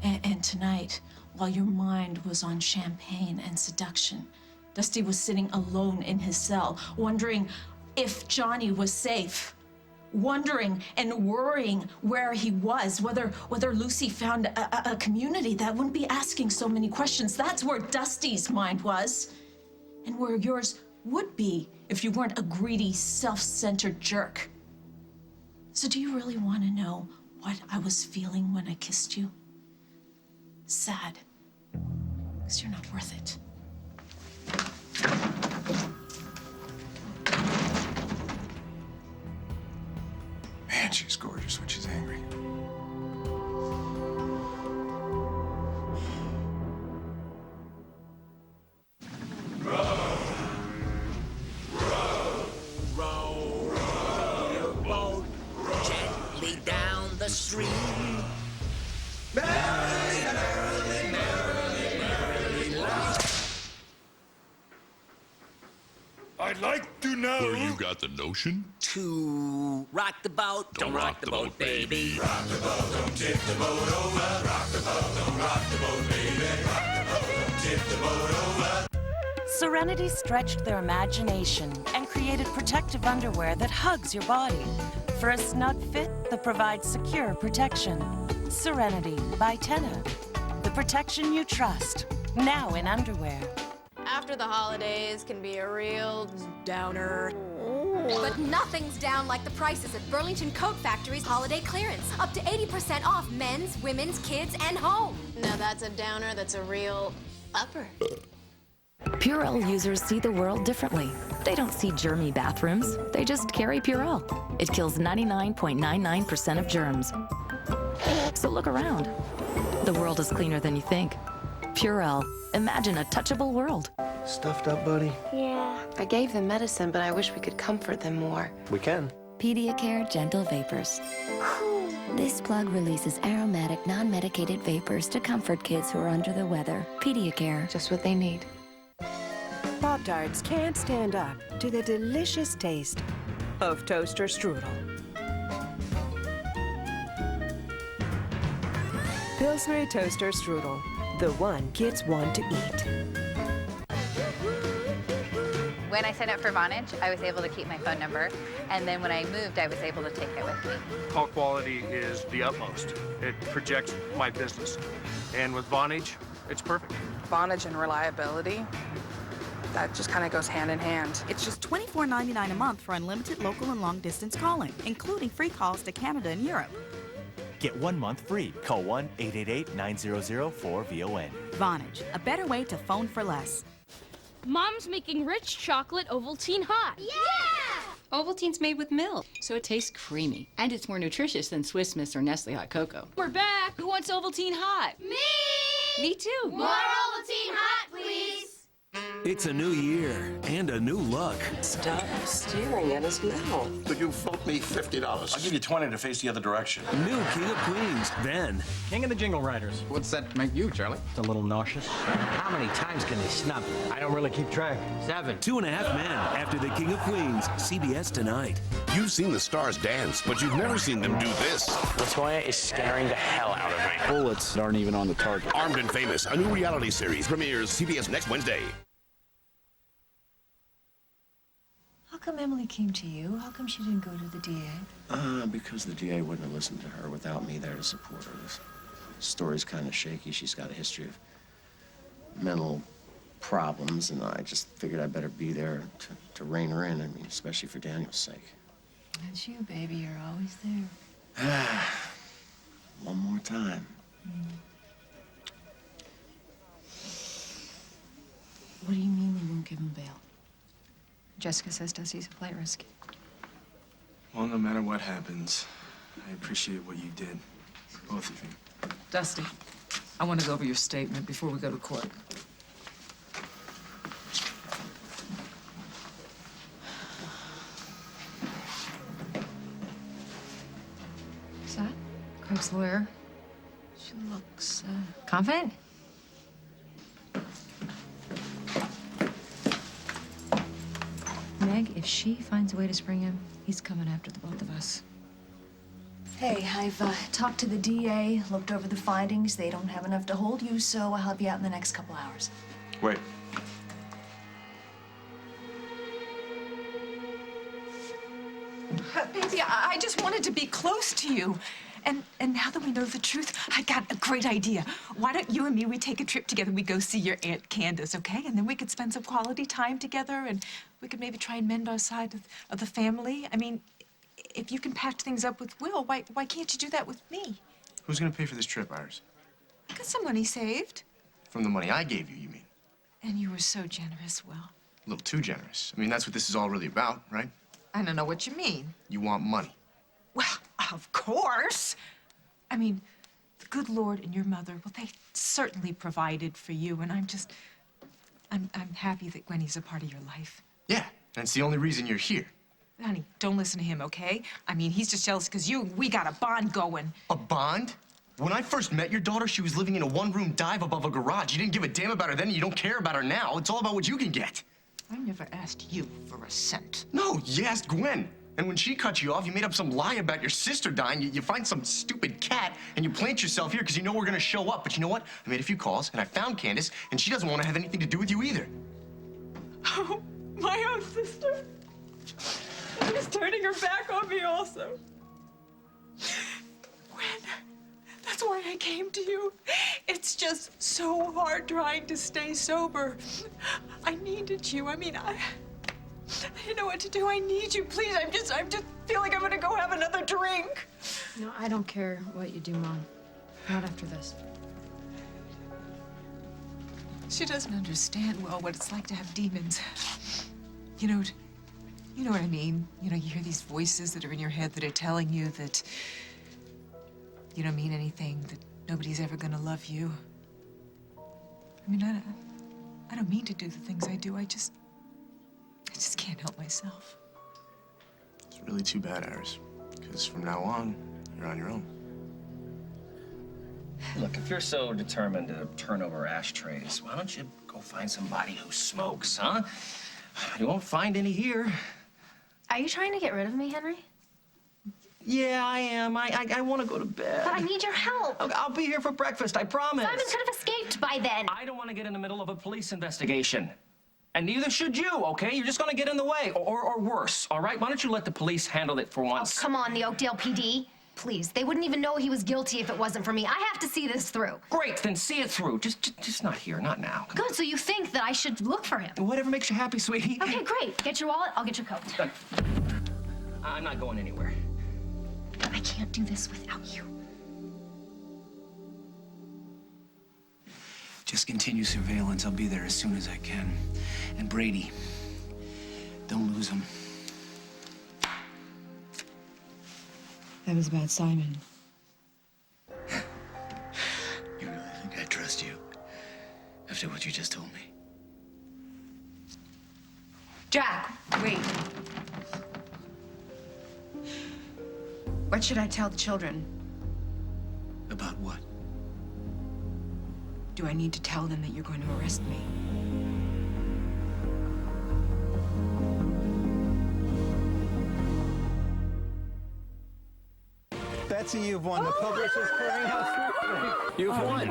and tonight, while your mind was on champagne and seduction, Dusty was sitting alone in his cell, wondering if Johnny was safe. Wondering and worrying where he was, whether Lucy found a community that wouldn't be asking so many questions. That's where Dusty's mind was, and where yours would be if you weren't a greedy, self-centered jerk. So do you really want to know what I was feeling when I kissed you? Sad, because you're not worth it. Man, she's gorgeous when she's angry. Row your boat gently down the stream. Merrily, merrily, merrily, merrily, I'd like to know where you got the notion to rock the boat, don't rock the boat, baby. Rock the boat, don't tip the boat over. Rock the boat, don't rock the boat, baby. Rock the boat, don't tip the boat over. Serenity stretched their imagination and created protective underwear that hugs your body for a snug fit that provides secure protection. Serenity by Tenna. The protection you trust, now in underwear. After the holidays can be a real downer. But nothing's down like the prices at Burlington Coat Factory's holiday clearance. Up to 80% off men's, women's, kids, and home. Now that's a downer that's a real upper. Purell users see the world differently. They don't see germy bathrooms. They just carry Purell. It kills 99.99% of germs. So look around. The world is cleaner than you think. Purell. Imagine a touchable world. Stuffed up, buddy? Yeah. I gave them medicine, but I wish we could comfort them more. We can. Pediacare Gentle Vapors. This plug releases aromatic, non-medicated vapors to comfort kids who are under the weather. Pediacare. Just what they need. Pop-Tarts can't stand up to the delicious taste of toaster strudel. Pillsbury Toaster Strudel, the one kids want to eat. When I signed up for Vonage, I was able to keep my phone number, and then when I moved, I was able to take it with me. Call quality is the utmost. It projects my business. And with Vonage, it's perfect. Vonage and reliability, that just kind of goes hand in hand. It's just $24.99 a month for unlimited local and long-distance calling, including free calls to Canada and Europe. Get 1 month free. Call 1-888-900-4VON. Vonage, a better way to phone for less. Mom's making rich chocolate Ovaltine hot. Yeah! Ovaltine's made with milk, so it tastes creamy. And it's more nutritious than Swiss Miss or Nestle Hot Cocoa. We're back. Who wants Ovaltine hot? Me! Me too. More Ovaltine hot, please. It's a new year and a new look. Stop staring at us now. Could you vote me $50? I'll give you 20 to face the other direction. New King of Queens, then. King of the Jingle Riders. What's that make you, Charlie? It's a little nauseous. How many times can they snub? I don't really keep track. 7. 2.5 Men after the King of Queens. CBS tonight. You've seen the stars dance, but you've never seen them do this. LaToya is scaring the hell out of me. Bullets aren't even on the target. Armed and Famous, a new reality series, premieres CBS next Wednesday. How come Emily came to you? How come she didn't go to the DA? Because the DA wouldn't have listened to her without me there to support her. This story's kind of shaky. She's got a history of mental problems, and I just figured I'd better be there to rein her in. I mean, especially for Daniel's sake. That's you, baby. You're always there. One more time. What do you mean they won't give him bail? Jessica says Dusty's a flight risk. Well, no matter what happens, I appreciate what you did. Both of you. Dusty, I want to go over your statement before we go to court. What's that? Craig's lawyer. She looks, confident? Meg, if she finds a way to spring him, he's coming after the both of us. Hey, I've talked to the DA, looked over the findings. They don't have enough to hold you, so I'll help you out in the next couple hours. Wait. Baby, I just wanted to be close to you. And now that we know the truth, I got a great idea. Why don't you and me, we take a trip together, we go see your Aunt Candace, okay? And then we could spend some quality time together, and we could maybe try and mend our side of the family. I mean, if you can patch things up with Will, why can't you do that with me? Who's gonna pay for this trip, Iris? I got some money saved. From the money I gave you, you mean? And you were so generous, Will. A little too generous. I mean, that's what this is all really about, right? I don't know what you mean. You want money. Well, of course. I mean, the good Lord and your mother, well, they certainly provided for you, and I'm happy that Gwenny's a part of your life. Yeah, and it's the only reason you're here. Honey, don't listen to him, okay? I mean, he's just jealous because we got a bond going. A bond? When I first met your daughter, she was living in a one-room dive above a garage. You didn't give a damn about her then, and you don't care about her now. It's all about what you can get. I never asked you for a cent. No, you asked Gwen. And when she cut you off, you made up some lie about your sister dying. You find some stupid cat, and you plant yourself here because you know we're gonna show up. But you know what? I made a few calls, and I found Candace, and she doesn't want to have anything to do with you either. Oh, my own sister. She's turning her back on me also. Gwen, that's why I came to you. It's just so hard trying to stay sober. I needed you. I mean, I didn't know what to do. I need you. Please, I'm just feel like I'm gonna go have another drink. No, I don't care what you do, Mom. Not after this. She doesn't understand well what it's like to have demons. You know what I mean? You know, you hear these voices that are in your head that are telling you that you don't mean anything, that nobody's ever gonna love you. I mean, I don't mean to do the things I do. I just can't help myself. It's really too bad, Iris. Because from now on, you're on your own. Look, if you're so determined to turn over ashtrays, why don't you go find somebody who smokes, huh? You won't find any here. Are you trying to get rid of me, Henry? Yeah, I am. I want to go to bed. But I need your help. I'll be here for breakfast, I promise. Simon could have escaped by then. I don't want to get in the middle of a police investigation. And neither should you, okay? You're just going to get in the way, or worse, all right? Why don't you let the police handle it for once? Oh, come on, the Oakdale PD. Please, they wouldn't even know he was guilty if it wasn't for me. I have to see this through. Great, then see it through. Just not here, not now. Come Good, so you think that I should look for him? Whatever makes you happy, sweetie. Okay, great. Get your wallet, I'll get your coat. I'm not going anywhere. I can't do this without you. Just continue surveillance. I'll be there as soon as I can. And Brady, don't lose him. That was about Simon. You really think I trust you? After what you just told me? Jack, wait. What should I tell the children? About what? Do I need to tell them that you're going to arrest me? Betsy, you've won the Publishers Clearinghouse. You've won.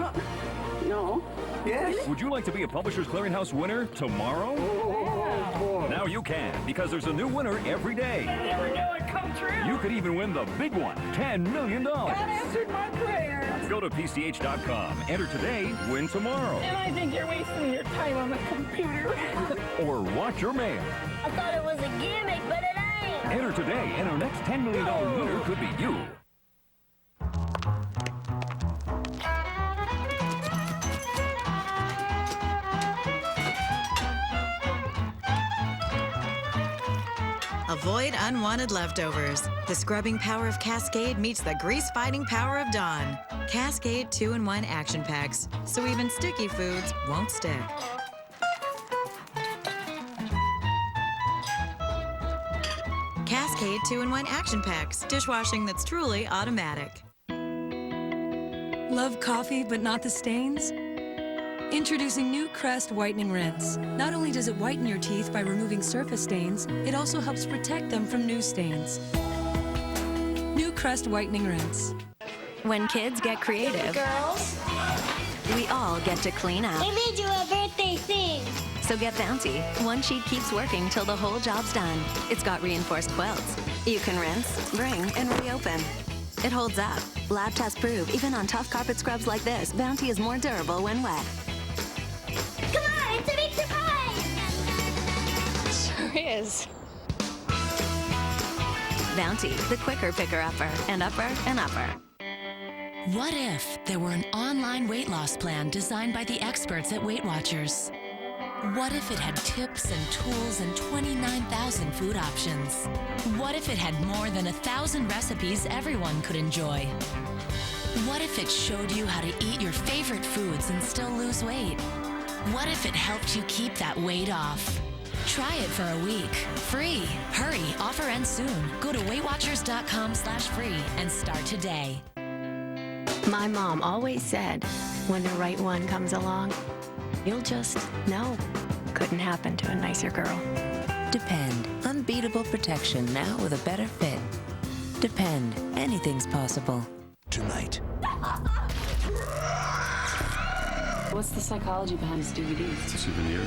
No. Yes. Would you like to be a Publishers Clearinghouse winner tomorrow? Now you can, because there's a new winner every day. I never knew it'd come true. You could even win the big one, $10 million. God answered my prayers. Go to PCH.com, enter today, win tomorrow. And I think you're wasting your time on the computer. Or watch your mail. I thought it was a gimmick, but it ain't. Enter today, and our next $10 million winner could be you. Avoid unwanted leftovers. The scrubbing power of Cascade meets the grease-fighting power of Dawn. Cascade 2-in-1 action packs, so even sticky foods won't stick. Cascade 2-in-1 action packs, dishwashing that's truly automatic. Love coffee but not the stains? Introducing new Crest Whitening Rinse. Not only does it whiten your teeth by removing surface stains, it also helps protect them from new stains. New Crest Whitening Rinse. When kids get creative, Girls, we all get to clean up. I made you a birthday thing. So get Bounty. One sheet keeps working till the whole job's done. It's got reinforced quilts. You can rinse, bring, and reopen. It holds up. Lab tests prove even on tough carpet scrubs like this, Bounty is more durable when wet. Come on, it's a big surprise. Sure is. Bounty, the quicker picker-upper, and upper and upper. What if there were an online weight loss plan designed by the experts at Weight Watchers? What if it had tips and tools and 29,000 food options? What if it had more than 1,000 recipes everyone could enjoy? What if it showed you how to eat your favorite foods and still lose weight? What if it helped you keep that weight off? Try it for a week. Free. Hurry, offer ends soon. Go to WeightWatchers.com/free and start today. My mom always said, when the right one comes along, you'll just know. Couldn't happen to a nicer girl. Depend. Unbeatable protection now with a better fit. Depend. Anything's possible. Tonight. What's the psychology behind these DVDs? It's a souvenir.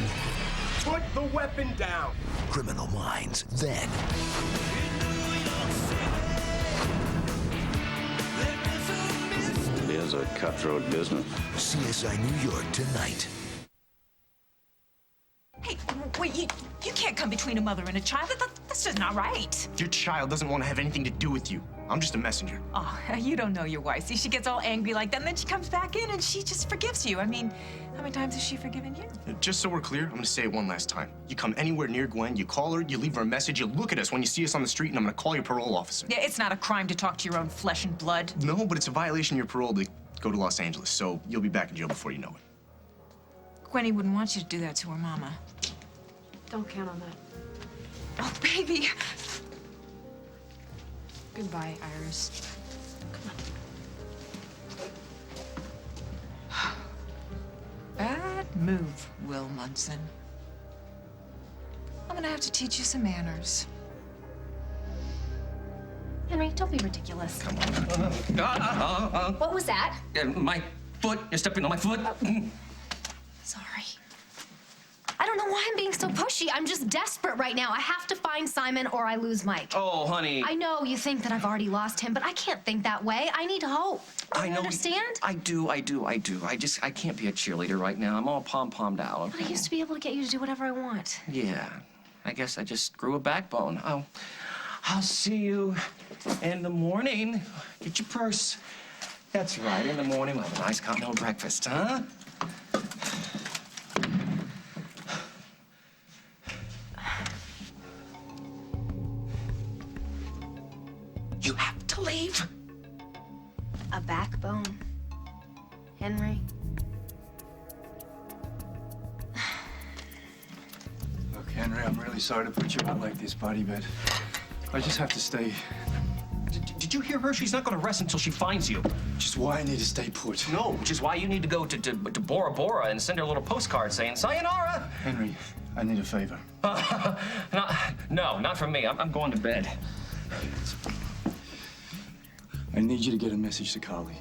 Put the weapon down. Criminal Minds. Then. It is a cutthroat business. CSI New York tonight. Hey, wait, you can't come between a mother and a child. That's just not right. Your child doesn't want to have anything to do with you. I'm just a messenger. Oh, you don't know your wife. See, she gets all angry like that, and then she comes back in and she just forgives you. I mean, how many times has she forgiven you? Just so we're clear, I'm gonna say it one last time. You come anywhere near Gwen, you call her, you leave her a message, you look at us when you see us on the street, and I'm gonna call your parole officer. Yeah, it's not a crime to talk to your own flesh and blood. No, but it's a violation of your parole to go to Los Angeles, so you'll be back in jail before you know it. Gwenny wouldn't want you to do that to her mama. Don't count on that. Oh, baby. Goodbye, Iris. Bad move, Will Munson. I'm gonna have to teach you some manners. Henry, don't be ridiculous. Come on. What was that? My foot. You're stepping on my foot. Sorry. I don't know why I'm being so pushy. I'm just desperate right now. I have to find Simon or I lose Mike. Oh, honey. I know you think that I've already lost him, but I can't think that way. I need hope. Do you understand? I do. I can't be a cheerleader right now. I'm all pom-pommed out. But I used to be able to get you to do whatever I want. Yeah. I guess I just grew a backbone. I'll see you in the morning. Get your purse. That's right. In the morning, we'll have a nice continental breakfast, huh? You have to leave. A backbone. Henry. Look, Henry, I'm really sorry to put you out like this, buddy, but I just have to stay. Did you hear her? She's not going to rest until she finds you. Which is why I need to stay put. No, which is why you need to go to Bora Bora and send her a little postcard saying, "Sayonara." Henry, I need a favor. No, not from me. I'm going to bed. I need you to get a message to Carly.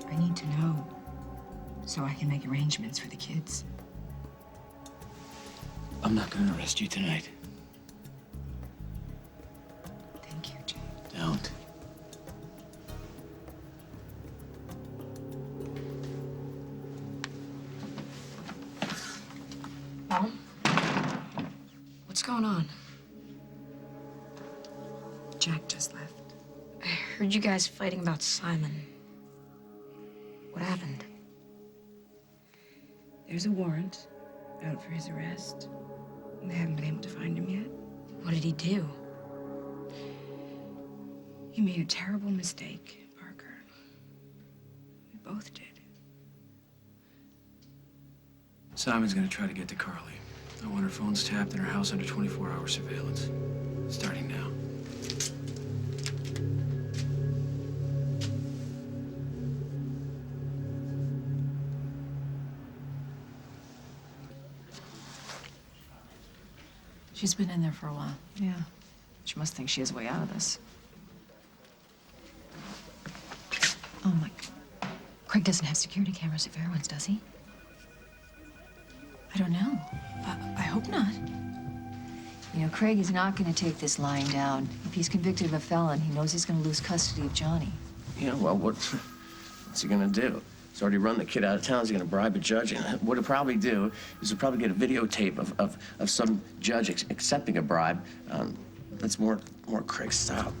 I need to know so I can make arrangements for the kids. I'm not gonna arrest you tonight. Thank you, Jay. Don't. Mom? What's going on? Jack just left. I heard you guys fighting about Simon. What happened? There's a warrant out for his arrest. They haven't been able to find him yet. What did he do? He made a terrible mistake, Parker. We both did. Simon's gonna try to get to Carly. I want her phone's tapped and her house under 24-hour surveillance. Starting now. She's been in there for a while. Yeah. She must think she has a way out of this. Oh, my... Craig doesn't have security cameras at Fairwinds, does he? I don't know. I hope not. You know, Craig is not going to take this lying down. If he's convicted of a felon, he knows he's going to lose custody of Johnny. Yeah, well, what's he gonna do? He's already run the kid out of town. He's gonna bribe a judge. And what he'll probably do is he'll probably get a videotape of some judge accepting a bribe. That's more Craig's style.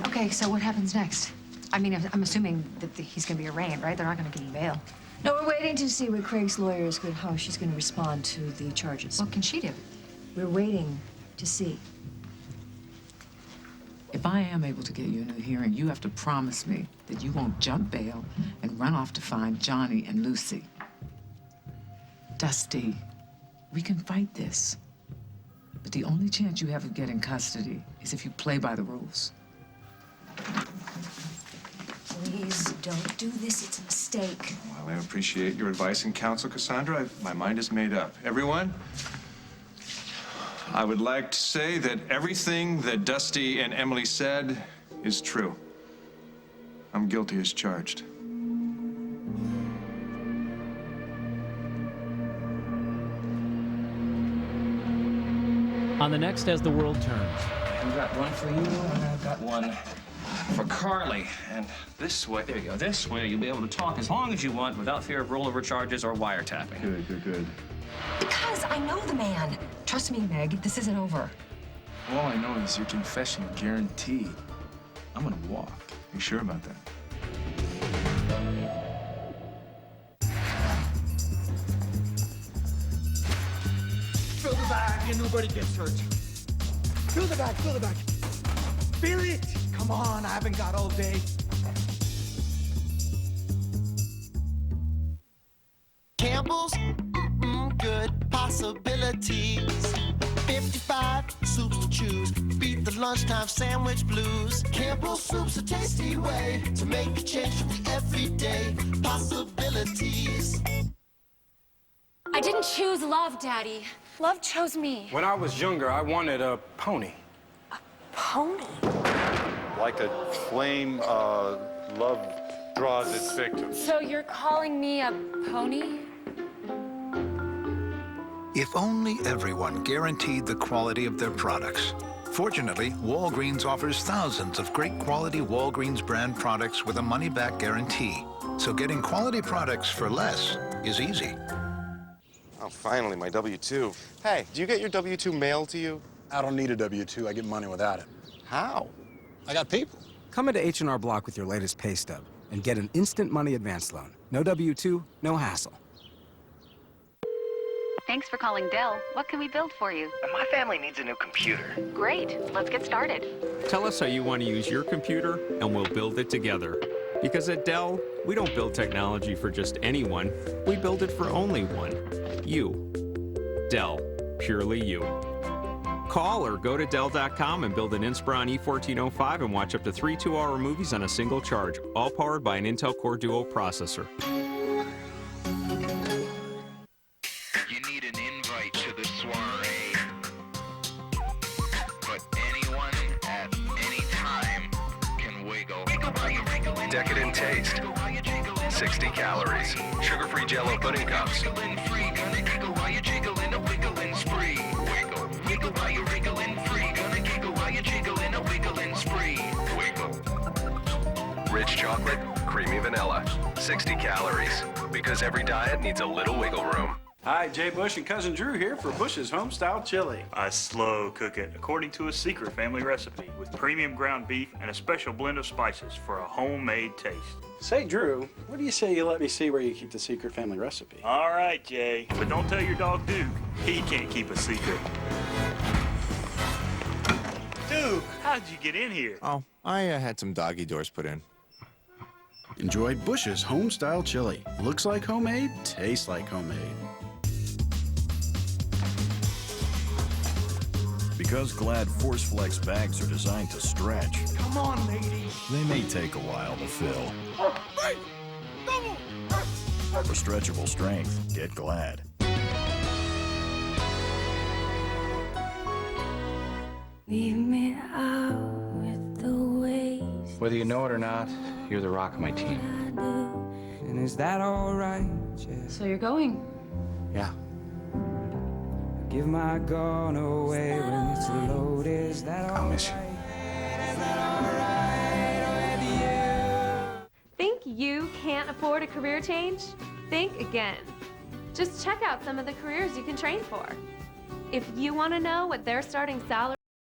Okay, so what happens next? I mean, I'm assuming that he's going to be arraigned, right? They're not going to give him bail. No, we're waiting to see what Craig's lawyer is going, how she's going to respond to the charges. What can she do? We're waiting to see. If I am able to get you a new hearing, you have to promise me that you won't jump bail and run off to find Johnny and Lucy. Dusty, we can fight this. But the only chance you have of getting custody is if you play by the rules. Please don't do this. It's a mistake. Well, I appreciate your advice and counsel, Cassandra. My mind is made up. Everyone, I would like to say that everything that Dusty and Emily said is true. I'm guilty as charged. On the next As the World Turns. I've got one for you, and I've got one for Carly. And this way, there you go, this way you'll be able to talk as long as you want without fear of rollover charges or wiretapping. Good. Because I know the man. Trust me, Meg, this isn't over. All I know is your confession guaranteed. I'm gonna walk. You sure about that? Fill the bag and nobody gets hurt. Fill the bag. Fill it. Come on, I haven't got all day. Campbell's, good possibilities. 55 soups to choose. Beat the lunchtime sandwich blues. Campbell's soup's a tasty way to make a change from the everyday possibilities. I didn't choose love, Daddy. Love chose me. When I was younger, I wanted a pony. Pony? Like a flame, love draws its victim. So you're calling me a pony? If only everyone guaranteed the quality of their products. Fortunately, Walgreens offers thousands of great quality Walgreens brand products with a money-back guarantee. So getting quality products for less is easy. Oh, finally, my W-2. Hey, do you get your W-2 mailed to you? I don't need a W-2. I get money without it. How? I got people. Come into H&R Block with your latest pay stub and get an instant money advance loan. No W-2, no hassle. Thanks for calling Dell. What can we build for you? My family needs a new computer. Great. Let's get started. Tell us how you want to use your computer, and we'll build it together. Because at Dell, we don't build technology for just anyone. We build it for only one. You. Dell. Purely you. Call or go to Dell.com and build an Inspiron E1405 and watch up to 3 2-hour movies on a single charge, all powered by an Intel Core Duo processor. You need an invite to the soiree. But anyone at any time can wiggle. Decadent taste. 60 calories. Sugar-free Jell-O pudding cups. Rich chocolate, creamy vanilla. 60 calories. Because every diet needs a little wiggle room. Hi, Jay Bush and Cousin Drew here for Bush's Homestyle Chili. I slow cook it according to a secret family recipe with premium ground beef and a special blend of spices for a homemade taste. Say, Drew, what do you say you let me see where you keep the secret family recipe? All right, Jay, but don't tell your dog Duke. He can't keep a secret. Duke, how'd you get in here? Oh, I had some doggy doors put in. Enjoy Bush's Homestyle Chili. Looks like homemade, tastes like homemade. Because Glad Force Flex bags are designed to stretch, Come on, lady. they may take a while to fill. Hey, double. For stretchable strength, get Glad. Leave me out with the waste. Whether you know it or not, you're the rock of my team. And is that all right? So you're going? Yeah. Give my gun away when it's loaded. Is that all right? I'll miss you. Think you can't afford a career change? Think again. Just check out some of the careers you can train for. If you want to know what their starting salary